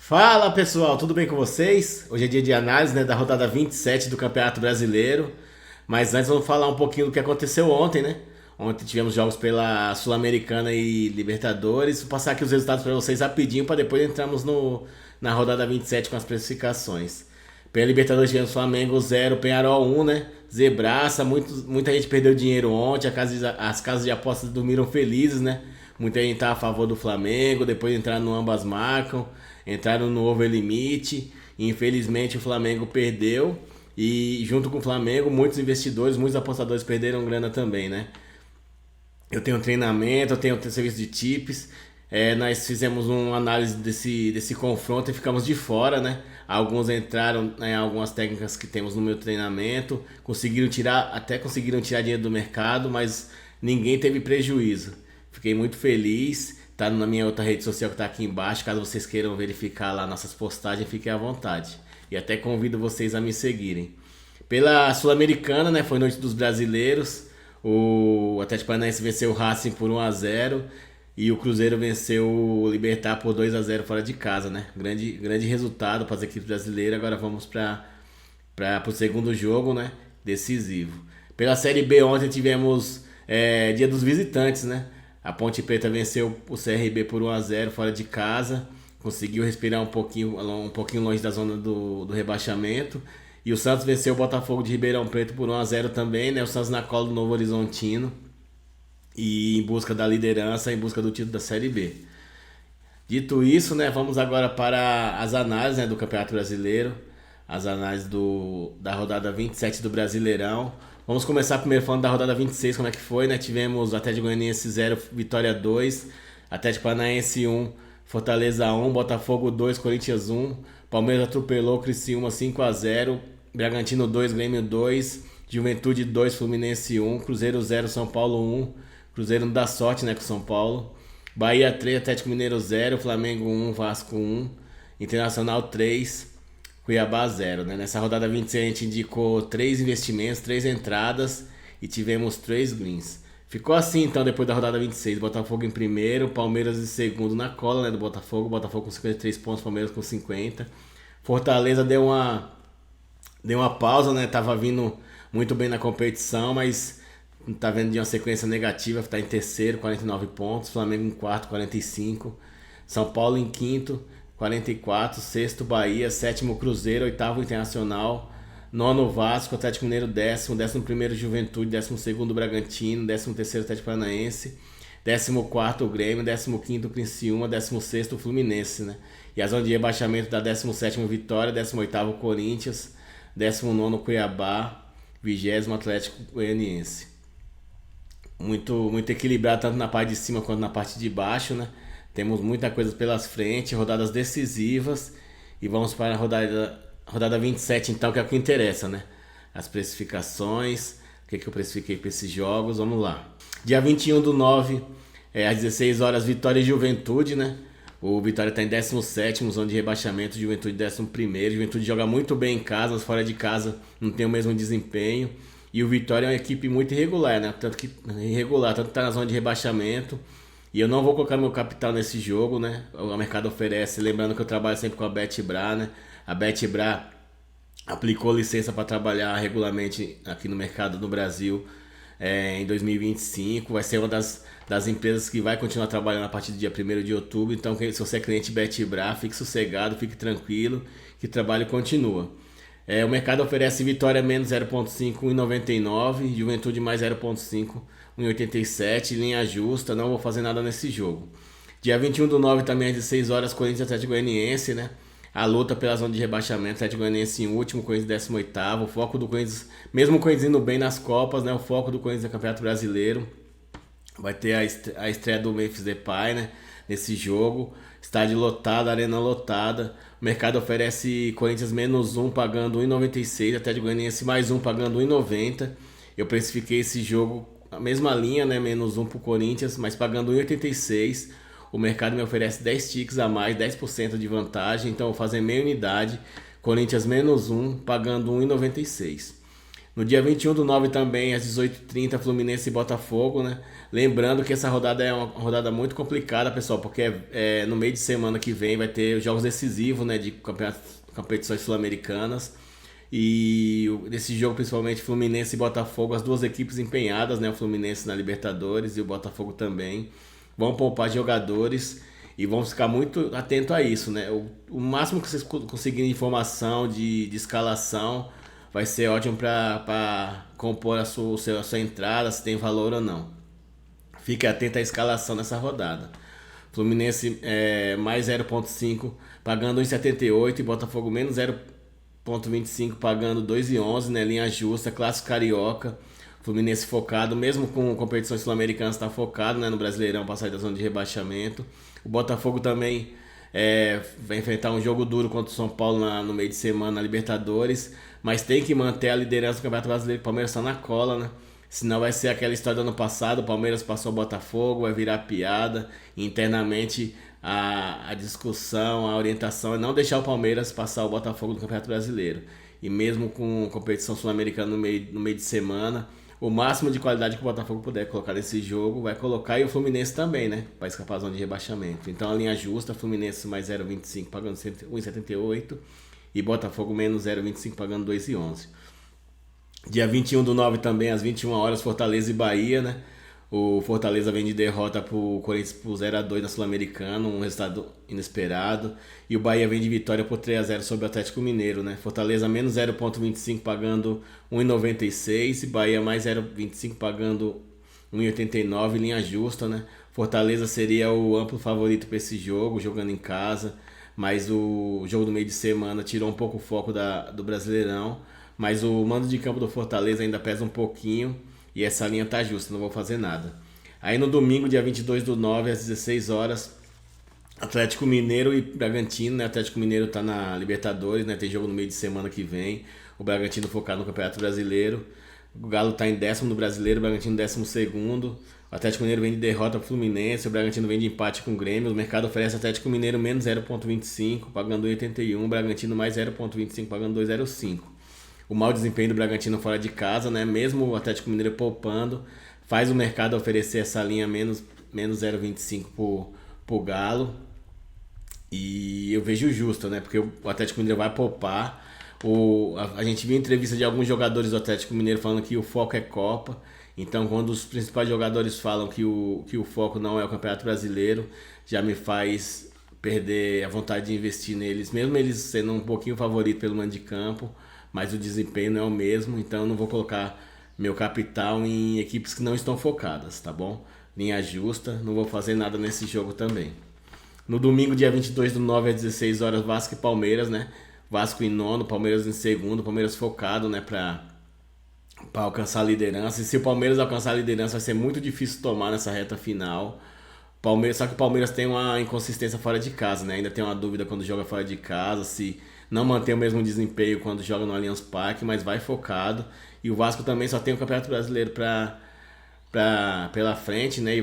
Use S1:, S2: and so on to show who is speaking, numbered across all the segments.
S1: Fala pessoal, tudo bem com vocês? Hoje é dia de análise, da rodada 27 do Campeonato Brasileiro. Mas antes vamos falar um pouquinho do que aconteceu ontem, né? Ontem tivemos jogos pela Sul-Americana e Libertadores. Vou passar aqui os resultados para vocês rapidinho para depois entrarmos na rodada 27 com as classificações. Pela Libertadores tivemos Flamengo 0, Penharol 1, né? Zebraça, muita gente perdeu dinheiro ontem, as casas de apostas dormiram felizes, né? Muita gente tá a favor do Flamengo, depois entraram no ambas marcam, entraram no over limite. E infelizmente o Flamengo perdeu. E junto com o Flamengo, muitos investidores, muitos apostadores perderam grana também, né? Eu tenho treinamento, eu tenho serviço de tips. Nós fizemos uma análise desse confronto e ficamos de fora, né? Alguns entraram em algumas técnicas que temos no meu treinamento, conseguiram tirar dinheiro do mercado, mas ninguém teve prejuízo. Fiquei muito feliz. Tá na minha outra rede social que tá aqui embaixo. Caso vocês queiram verificar lá nossas postagens, fiquem à vontade. E até convido vocês a me seguirem. Pela Sul-Americana, né? Foi noite dos brasileiros. O Atlético Paranaense venceu o Racing por 1-0 e o Cruzeiro venceu o Libertad por 2-0 fora de casa, né? Grande resultado para as equipes brasileiras. Agora vamos para o segundo jogo, né? Decisivo. Pela Série B ontem tivemos dia dos visitantes, né? A Ponte Preta venceu o CRB por 1-0 fora de casa. Conseguiu respirar um pouquinho longe da zona do rebaixamento. E o Santos venceu o Botafogo de Ribeirão Preto por 1-0 também, né? O Santos na cola do Novo Horizontino e em busca da liderança, em busca do título da Série B. Dito isso, né, vamos agora para as análises, né, do Campeonato Brasileiro, as análises da rodada 27 do Brasileirão. Vamos começar primeiro falando da rodada 26, como é que foi, né? Tivemos Atlético Goianiense 0, Vitória 2, Atlético Paranaense 1, Fortaleza 1, Botafogo 2, Corinthians 1, Palmeiras atropelou Criciúma 5-0, Bragantino 2, Grêmio 2, Juventude 2, Fluminense 1, Cruzeiro 0, São Paulo 1, Cruzeiro não dá sorte, né, com São Paulo, Bahia 3, Atlético Mineiro 0, Flamengo 1, Vasco 1, Internacional 3, Cuiabá 0, né? Nessa rodada 26 a gente indicou 3 investimentos, 3 entradas e tivemos 3 greens. Ficou assim então depois da rodada 26, Botafogo em primeiro, Palmeiras em segundo na cola, né, do Botafogo com 53 pontos, Palmeiras com 50. Fortaleza deu uma pausa, né, tava vindo muito bem na competição, mas tá vendo de uma sequência negativa, tá em terceiro, 49 pontos, Flamengo em quarto, 45, São Paulo em quinto, 44, sexto Bahia, sétimo Cruzeiro, oitavo Internacional, nono Vasco, Atlético Mineiro décimo primeiro Juventude, 12º Bragantino, 13º Atlético Paranaense, 14º Grêmio, 15º Criciúma, 16º Fluminense, né? E a zona de rebaixamento da 17º Vitória, 18º Corinthians, 19º Cuiabá, 20º Atlético Goianiense. Muito equilibrado tanto na parte de cima quanto na parte de baixo, né? Temos muita coisa pelas frentes, rodadas decisivas e vamos para a rodada 27 então, que é o que interessa, né? As precificações, o que eu precifiquei para esses jogos, vamos lá. Dia 21/9, às 16 horas, Vitória e Juventude, né? O Vitória está em 17º, zona de rebaixamento, Juventude 11º. Juventude joga muito bem em casa, mas fora de casa não tem o mesmo desempenho. E o Vitória é uma equipe muito irregular, né? Tanto que está na zona de rebaixamento. E eu não vou colocar meu capital nesse jogo, né? O mercado oferece, lembrando que eu trabalho sempre com a BetBra, né? A BetBra aplicou licença para trabalhar regularmente aqui no mercado no Brasil em 2025. Vai ser uma das empresas que vai continuar trabalhando a partir do dia 1º de outubro. Então, se você é cliente BetBra, fique sossegado, fique tranquilo, que o trabalho continua. O mercado oferece Vitória menos 0,5, 1,99, Juventude mais 0,5, 1,87, linha justa, não vou fazer nada nesse jogo. Dia 21/9 também às 16 horas, Corinthians e Atlético Goianiense, né? A luta pela zona de rebaixamento, Atlético Goianiense em último, Corinthians 18º, o foco do Corinthians, mesmo o Corinthians indo bem nas Copas, né? O foco do Corinthians no Campeonato Brasileiro. Vai ter a estreia do Memphis Depay, né? Nesse jogo, estádio lotado, arena lotada. O mercado oferece Corinthians menos 1 pagando 1,96, Atlético Goianiense mais 1 pagando 1,90. Eu precifiquei esse jogo a mesma linha, né? Menos 1 pro Corinthians, mas pagando 1,86. O mercado me oferece 10 ticks a mais, 10% de vantagem, então eu vou fazer meia unidade. Corinthians menos 1 pagando 1,96. No dia 21/9 também, às 18h30, Fluminense e Botafogo, né? Lembrando que essa rodada é uma rodada muito complicada, pessoal, porque no meio de semana que vem vai ter jogos decisivos, né, de competições sul-americanas. E nesse jogo, principalmente Fluminense e Botafogo, as duas equipes empenhadas, né? O Fluminense na Libertadores e o Botafogo também. Vão poupar jogadores e vamos ficar muito atento a isso, né? O máximo que vocês conseguirem de informação de escalação vai ser ótimo para compor a sua entrada, se tem valor ou não. Fique atento à escalação nessa rodada. Fluminense mais 0,5 pagando 1,78 e Botafogo menos 0,25 pagando 2,11, né? Linha justa, clássico carioca. Fluminense focado, mesmo com competições sul-americanas, está focado, né, no Brasileirão para sair da zona de rebaixamento. O Botafogo também vai enfrentar um jogo duro contra o São Paulo no meio de semana na Libertadores, mas tem que manter a liderança do Campeonato Brasileiro. O Palmeiras está na cola, né? Senão vai ser aquela história do ano passado, o Palmeiras passou o Botafogo, vai virar piada. Internamente a discussão, a orientação é não deixar o Palmeiras passar o Botafogo no Campeonato Brasileiro. E mesmo com competição sul-americana no meio de semana, o máximo de qualidade que o Botafogo puder colocar nesse jogo, vai colocar, e o Fluminense também, né? Para escapar da zona de rebaixamento. Então a linha justa, Fluminense mais 0,25 pagando 1,78 e Botafogo menos 0,25 pagando 2,11. Dia 21/9 também, às 21 horas, Fortaleza e Bahia, né? O Fortaleza vem de derrota pro Corinthians por 0-2 na Sul-Americana, um resultado inesperado. E o Bahia vem de vitória por 3-0 sobre o Atlético Mineiro, né? Fortaleza menos 0,25 pagando 1,96 e Bahia mais 0,25 pagando 1,89, linha justa, né? Fortaleza seria o amplo favorito para esse jogo, jogando em casa, mas o jogo do meio de semana tirou um pouco o foco do Brasileirão. Mas o mando de campo do Fortaleza ainda pesa um pouquinho e essa linha tá justa, não vou fazer nada. Aí no domingo, dia 22/9, às 16 horas, Atlético Mineiro e Bragantino, né? Atlético Mineiro tá na Libertadores, né? Tem jogo no meio de semana que vem. O Bragantino focado no Campeonato Brasileiro. O Galo tá em 10º no Brasileiro, o Bragantino 12º. O Atlético Mineiro vem de derrota pro Fluminense, o Bragantino vem de empate com o Grêmio. O mercado oferece Atlético Mineiro menos 0,25, pagando 1,81. O Bragantino mais 0,25, pagando 2,05. O mau desempenho do Bragantino fora de casa, né? Mesmo o Atlético Mineiro poupando, faz o mercado oferecer essa linha menos 0,25 pro Galo. E eu vejo justo, né? Porque o Atlético Mineiro vai poupar. A gente viu entrevista de alguns jogadores do Atlético Mineiro falando que o foco é Copa. Então, quando os principais jogadores falam que o foco não é o Campeonato Brasileiro, já me faz perder a vontade de investir neles, mesmo eles sendo um pouquinho favorito pelo mando de campo. Mas o desempenho não é o mesmo, então eu não vou colocar meu capital em equipes que não estão focadas, tá bom? Linha justa, não vou fazer nada nesse jogo também. No domingo, dia 22/9, às 16 horas, Vasco e Palmeiras, né? Vasco em nono, Palmeiras em segundo, Palmeiras focado, né, para alcançar a liderança. E se o Palmeiras alcançar a liderança, vai ser muito difícil tomar nessa reta final. Só que o Palmeiras tem uma inconsistência fora de casa, né? Ainda tem uma dúvida quando joga fora de casa, se não mantém o mesmo desempenho quando joga no Allianz Parque, mas vai focado. E o Vasco também só tem o Campeonato Brasileiro pela frente, né? E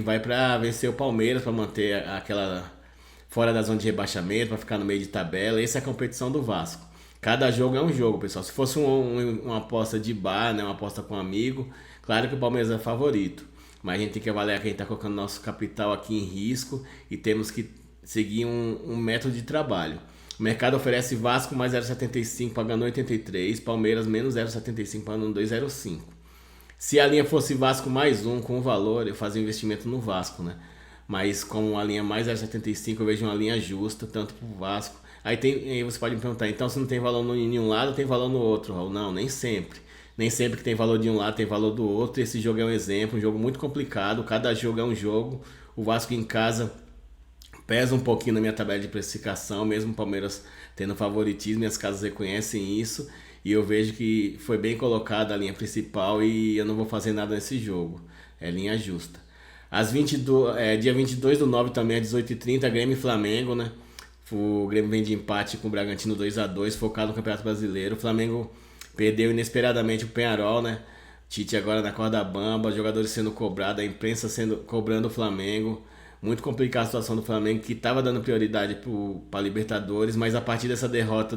S1: vai para vencer o Palmeiras, para manter aquela fora da zona de rebaixamento, para ficar no meio de tabela. Essa é a competição do Vasco. Cada jogo é um jogo, pessoal. Se fosse uma aposta de bar, né? Uma aposta com um amigo, claro que o Palmeiras é favorito. Mas a gente tem que avaliar quem está colocando nosso capital aqui em risco e temos que seguir um método de trabalho. O mercado oferece Vasco mais 0,75 pagando 83, Palmeiras menos 0,75 pagando 2,05. Se a linha fosse Vasco mais 1 com o valor, eu fazia investimento no Vasco, né? Mas como a linha mais 0,75, eu vejo uma linha justa, tanto para o Vasco. Aí você pode me perguntar, então se não tem valor em um lado, tem valor no outro, Raul? Não, nem sempre. Nem sempre que tem valor de um lado tem valor do outro. Esse jogo é um exemplo, um jogo muito complicado. Cada jogo é um jogo. O Vasco em casa pesa um pouquinho na minha tabela de precificação, mesmo o Palmeiras tendo favoritismo, e as casas reconhecem isso. E eu vejo que foi bem colocada a linha principal e eu não vou fazer nada nesse jogo. É linha justa. Dia 22/9 também, às 18h30, Grêmio e Flamengo, né? O Grêmio vem de empate com o Bragantino 2-2, focado no Campeonato Brasileiro. O Flamengo perdeu inesperadamente o Peñarol, né? Tite agora na corda bamba, jogadores sendo cobrados, a imprensa cobrando o Flamengo. Muito complicada a situação do Flamengo, que estava dando prioridade para Libertadores, mas a partir dessa derrota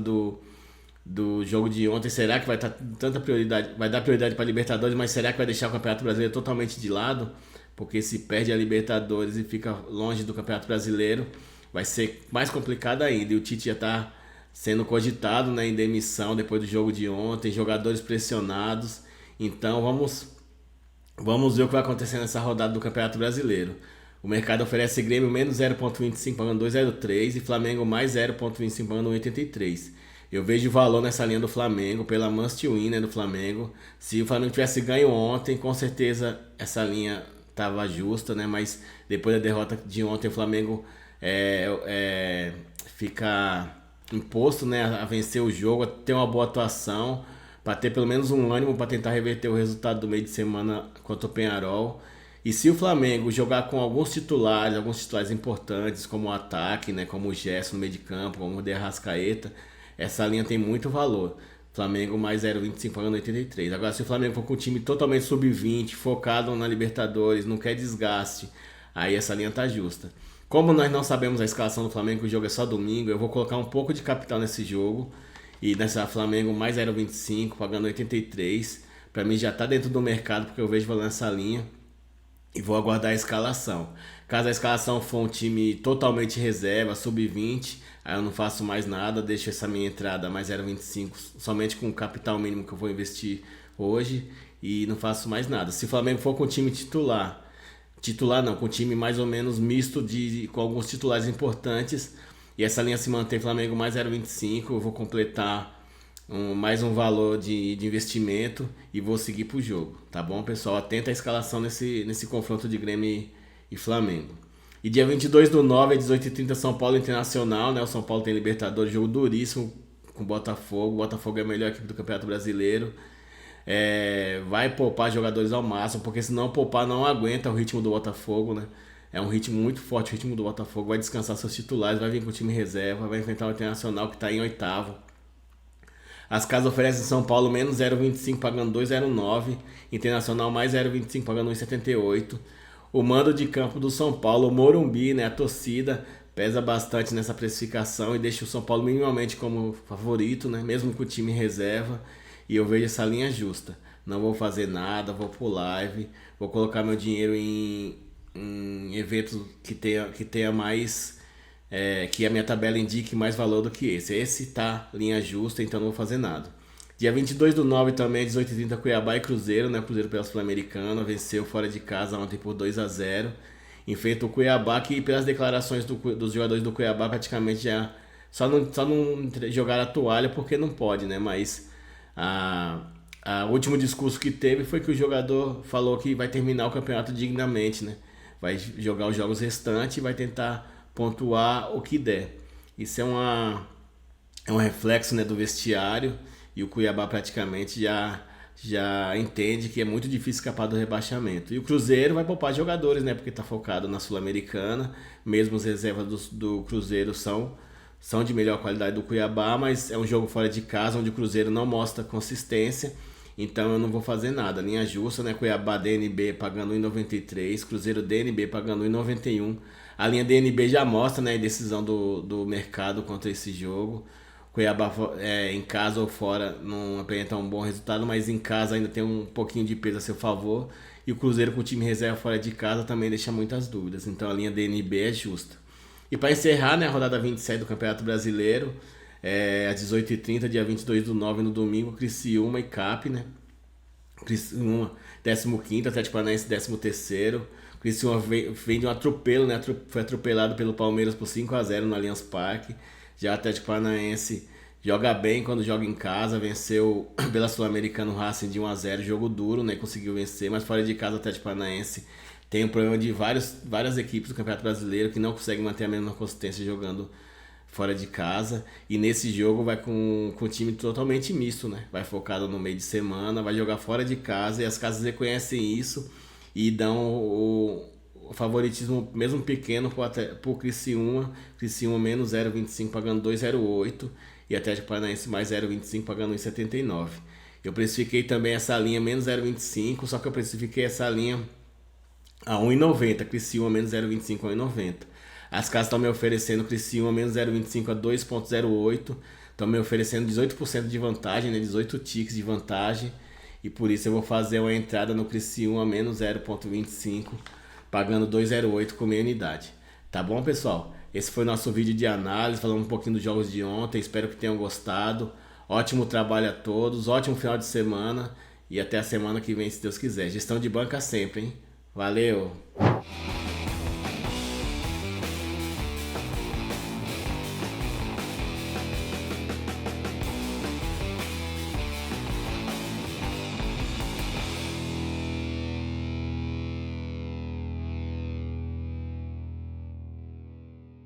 S1: do jogo de ontem. Será que vai estar tanta prioridade, vai dar prioridade para a Libertadores, mas será que vai deixar o Campeonato Brasileiro totalmente de lado? Porque se perde a Libertadores e fica longe do Campeonato Brasileiro, vai ser mais complicado ainda. E o Tite já está sendo cogitado, né, em demissão depois do jogo de ontem, jogadores pressionados. Então vamos ver o que vai acontecer nessa rodada do Campeonato Brasileiro. O mercado oferece Grêmio menos 0,25 pagando 2,03 e Flamengo mais 0,25 pagando 1,83. Eu vejo valor nessa linha do Flamengo, pela must win, né, do Flamengo. Se o Flamengo tivesse ganho ontem, com certeza essa linha estava justa, né? Mas depois da derrota de ontem, o Flamengo fica imposto, né, a vencer o jogo, a ter uma boa atuação, para ter pelo menos um ânimo para tentar reverter o resultado do meio de semana contra o Penharol. E se o Flamengo jogar com alguns titulares importantes, como o ataque, né, como o Gerson no meio de campo, como o De Arrascaeta, essa linha tem muito valor. Flamengo mais 0,25 pagando 83. Agora, se o Flamengo for com um time totalmente sub-20, focado na Libertadores, não quer desgaste, aí essa linha tá justa. Como nós não sabemos a escalação do Flamengo, que o jogo é só domingo, eu vou colocar um pouco de capital nesse jogo. E nessa Flamengo mais 0,25, pagando 83. Pra mim já tá dentro do mercado, porque eu vejo valor nessa linha. E vou aguardar a escalação. Caso a escalação for um time totalmente reserva, sub-20, aí eu não faço mais nada, deixo essa minha entrada mais 0,25 somente com o capital mínimo que eu vou investir hoje e não faço mais nada. Se o Flamengo for com o time titular não, com um time mais ou menos misto com alguns titulares importantes, e essa linha se mantém Flamengo mais 0,25, eu vou completar mais um valor de investimento e vou seguir pro jogo, tá bom, pessoal? Atenta à escalação nesse confronto de Grêmio e Flamengo. E dia 22/9, às 18h30, São Paulo Internacional, né? O São Paulo tem Libertadores, jogo duríssimo com o Botafogo. O Botafogo é a melhor equipe do Campeonato Brasileiro. Vai poupar jogadores ao máximo, porque se não poupar não aguenta o ritmo do Botafogo, né? É um ritmo muito forte, o ritmo do Botafogo. Vai descansar seus titulares, vai vir com o time reserva, vai enfrentar o Internacional que está em oitavo. As casas oferecem São Paulo menos 0,25 pagando 2,09. Internacional mais 0,25 pagando 1,78. O mando de campo do São Paulo, o Morumbi, né, a torcida, pesa bastante nessa precificação e deixa o São Paulo minimamente como favorito, né, mesmo com o time reserva. E eu vejo essa linha justa. Não vou fazer nada, vou pro live, vou colocar meu dinheiro em eventos que tenha mais, que a minha tabela indique mais valor do que esse. Esse tá linha justa, então não vou fazer nada. Dia 22/9 também, 18h30, Cuiabá e Cruzeiro, né? Cruzeiro pela Sul-Americana, venceu fora de casa ontem por 2-0. Enfrenta o Cuiabá, que pelas declarações dos jogadores do Cuiabá, praticamente já só não jogaram a toalha porque não pode, né? Mas o último discurso que teve foi que o jogador falou que vai terminar o campeonato dignamente, né? Vai jogar os jogos restantes e vai tentar pontuar o que der. Isso é um reflexo, né, do vestiário, e o Cuiabá praticamente já entende que é muito difícil escapar do rebaixamento. E o Cruzeiro vai poupar jogadores, né, porque está focado na Sul-Americana. Mesmo as reservas do Cruzeiro são de melhor qualidade do Cuiabá, mas é um jogo fora de casa onde o Cruzeiro não mostra consistência. Então eu não vou fazer nada. Linha justa, né? Cuiabá DNB pagando 1,93, Cruzeiro DNB pagando 1,91. A linha DNB já mostra, né, a decisão do mercado contra esse jogo. Cuiabá em casa ou fora não apresenta um bom resultado, mas em casa ainda tem um pouquinho de peso a seu favor. E o Cruzeiro com o time reserva fora de casa também deixa muitas dúvidas. Então a linha DNB é justa. E para encerrar, né, a rodada 27 do Campeonato Brasileiro, às 18h30, dia 22/9, no domingo, Criciúma e CAP, né? Criciúma 15º, Atlético Paranaense 13º. Criciúma vem de um atropelo, né? Foi atropelado pelo Palmeiras por 5-0 no Allianz Parque. Já o Atlético Paranaense joga bem quando joga em casa, venceu pela Sul-Americana o Racing de 1-0, jogo duro, né? Conseguiu vencer, mas fora de casa o Atlético Paranaense tem um problema de várias equipes do Campeonato Brasileiro que não conseguem manter a mesma consistência jogando fora de casa. E nesse jogo vai com o time totalmente misto, né? Vai focado no meio de semana, vai jogar fora de casa e as casas reconhecem isso e dão o favoritismo mesmo pequeno pro Criciúma. Criciúma menos 0,25 pagando 2,08 e Atlético Paranaense mais 0,25 pagando 1,79. Eu precifiquei também essa linha menos 0,25, só que eu precifiquei essa linha a 1,90, Criciúma menos 0,25 a 1,90. As casas estão me oferecendo Criciúma menos 0,25 a 2,08, Estão me oferecendo 18% de vantagem, né? 18 ticks de vantagem. E por isso eu vou fazer uma entrada no Criciúma menos 0,25, pagando 2,08 com meia unidade. Tá bom, pessoal? Esse foi o nosso vídeo de análise, falando um pouquinho dos jogos de ontem. Espero que tenham gostado. Ótimo trabalho a todos, ótimo final de semana e até a semana que vem, se Deus quiser. Gestão de banca sempre, hein? Valeu!